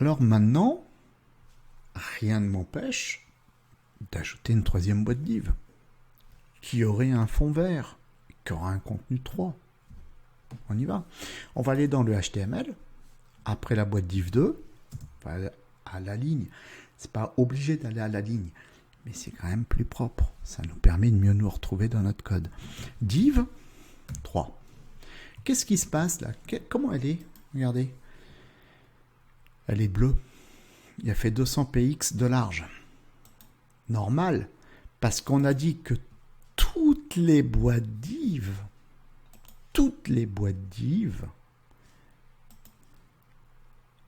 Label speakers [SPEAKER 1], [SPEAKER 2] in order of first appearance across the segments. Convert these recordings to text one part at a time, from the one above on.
[SPEAKER 1] Alors maintenant, rien ne m'empêche d'ajouter une troisième boîte div qui aurait un fond vert, qui aura un contenu 3. On y va. On va aller dans le HTML. Après la boîte div 2, on va aller à la ligne. C'est pas obligé d'aller à la ligne, mais c'est quand même plus propre. Ça nous permet de mieux nous retrouver dans notre code. Div 3. Qu'est-ce qui se passe là? Comment elle est? Regardez. Elle est bleue. Il a fait 200 px de large. Normal, parce qu'on a dit que toutes les boîtes div,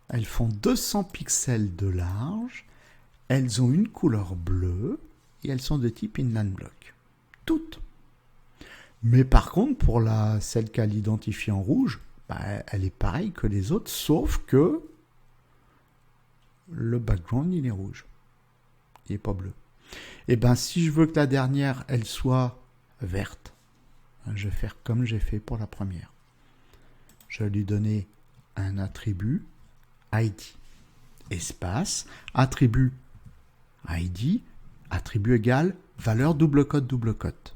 [SPEAKER 1] elles font 200 pixels de large, elles ont une couleur bleue et elles sont de type inline block. Toutes. Mais par contre, pour celle qui a l'identifié en rouge, elle est pareille que les autres, sauf que le background, il est rouge. Il n'est pas bleu. Et bien, si je veux que la dernière, elle soit verte, je vais faire comme j'ai fait pour la première. Je vais lui donner un attribut ID. Espace, attribut ID, attribut égal, valeur double cote.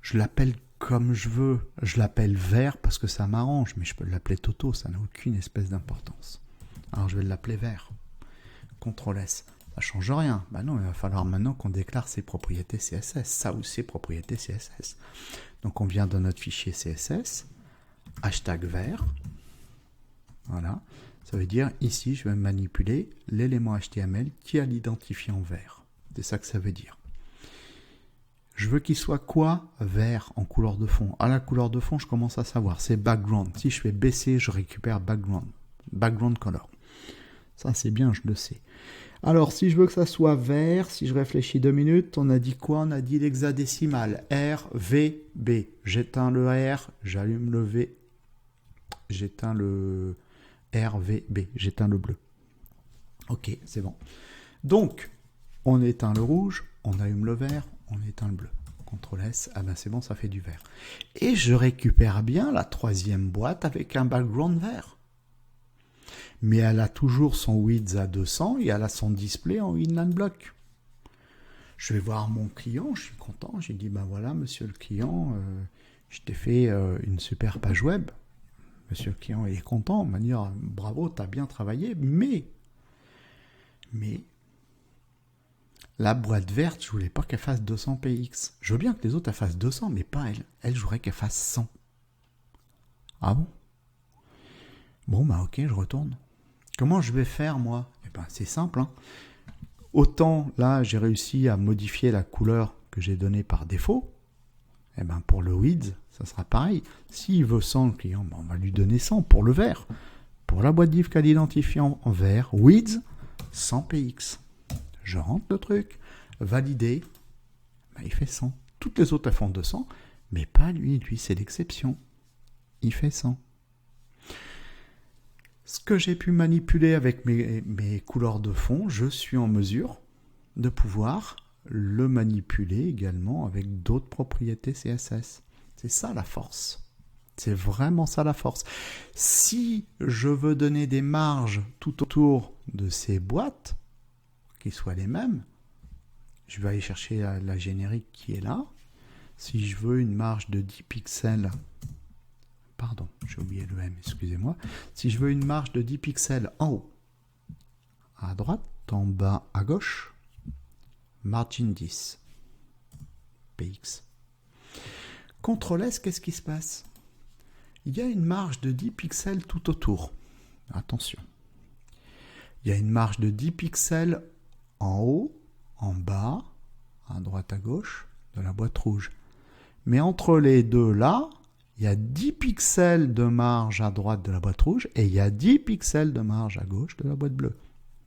[SPEAKER 1] Je l'appelle comme je veux. Je l'appelle vert parce que ça m'arrange, mais je peux l'appeler Toto, ça n'a aucune espèce d'importance. Alors je vais l'appeler vert. CTRL S. Ça ne change rien. Non, il va falloir maintenant qu'on déclare ses propriétés CSS. Ça ou ses propriétés CSS. Donc on vient dans notre fichier CSS, hashtag vert. Voilà. Ça veut dire ici, je vais manipuler l'élément HTML qui a l'identifiant vert. C'est ça que ça veut dire. Je veux qu'il soit quoi? Vert en couleur de fond. À la couleur de fond, je commence à savoir. C'est background. Si je fais baisser, je récupère background. Background color. Ça, c'est bien, je le sais. Alors, si je veux que ça soit vert, si je réfléchis 2 minutes, on a dit quoi? On a dit l'hexadécimal. R, V, B. J'éteins le R, j'allume le V. J'éteins le R, V, B. J'éteins le bleu. Ok, c'est bon. Donc, on éteint le rouge, on allume le vert, on éteint le bleu. CTRL S, c'est bon, ça fait du vert. Et je récupère bien la troisième boîte avec un background vert. Mais elle a toujours son width à 200 et elle a son display en inline block. Je vais voir mon client, je suis content. J'ai dit, voilà, monsieur le client, je t'ai fait une super page web. Monsieur le client, il est content, il m'a dit, bravo, tu as bien travaillé, mais la boîte verte, je voulais pas qu'elle fasse 200 px. Je veux bien que les autres elles fassent 200, mais pas elle. Elle, je voudrais qu'elle fasse 100. Ah bon? Bon, ok, je retourne. Comment je vais faire, moi? C'est simple. Autant, là, j'ai réussi à modifier la couleur que j'ai donnée par défaut. Pour le width, ça sera pareil. S'il veut 100, le client, on va lui donner 100 pour le vert. Pour la boîte div qu'elle identifie en vert, width, 100 px. Je rentre le truc, valider, il fait 100. Toutes les autres elles font 200, mais pas lui. Lui, c'est l'exception. Il fait 100. Ce que j'ai pu manipuler avec mes couleurs de fond, je suis en mesure de pouvoir le manipuler également avec d'autres propriétés CSS. C'est ça la force. C'est vraiment ça la force. Si je veux donner des marges tout autour de ces boîtes, qu'ils soient les mêmes, je vais aller chercher la générique qui est là. Si je veux une marge de 10 pixels, pardon, j'ai oublié le M, excusez-moi. Si je veux une marge de 10 pixels en haut, à droite, en bas, à gauche, margin 10, px. CTRL S, qu'est-ce qui se passe? Il y a une marge de 10 pixels tout autour. Attention. Il y a une marge de 10 pixels en haut, en bas, à droite, à gauche, de la boîte rouge. Mais entre les deux là, il y a 10 pixels de marge à droite de la boîte rouge et il y a 10 pixels de marge à gauche de la boîte bleue.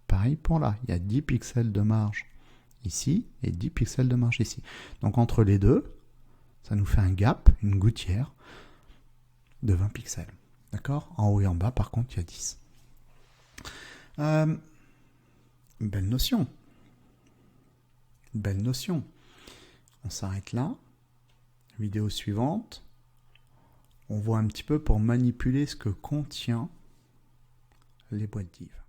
[SPEAKER 1] Pareil pour là, il y a 10 pixels de marge ici et 10 pixels de marge ici. Donc entre les deux, ça nous fait un gap, une gouttière de 20 pixels. D'accord? En haut et en bas, par contre, il y a 10. Belle notion. Belle notion. On s'arrête là. Vidéo suivante. On voit un petit peu pour manipuler ce que contient les boîtes div.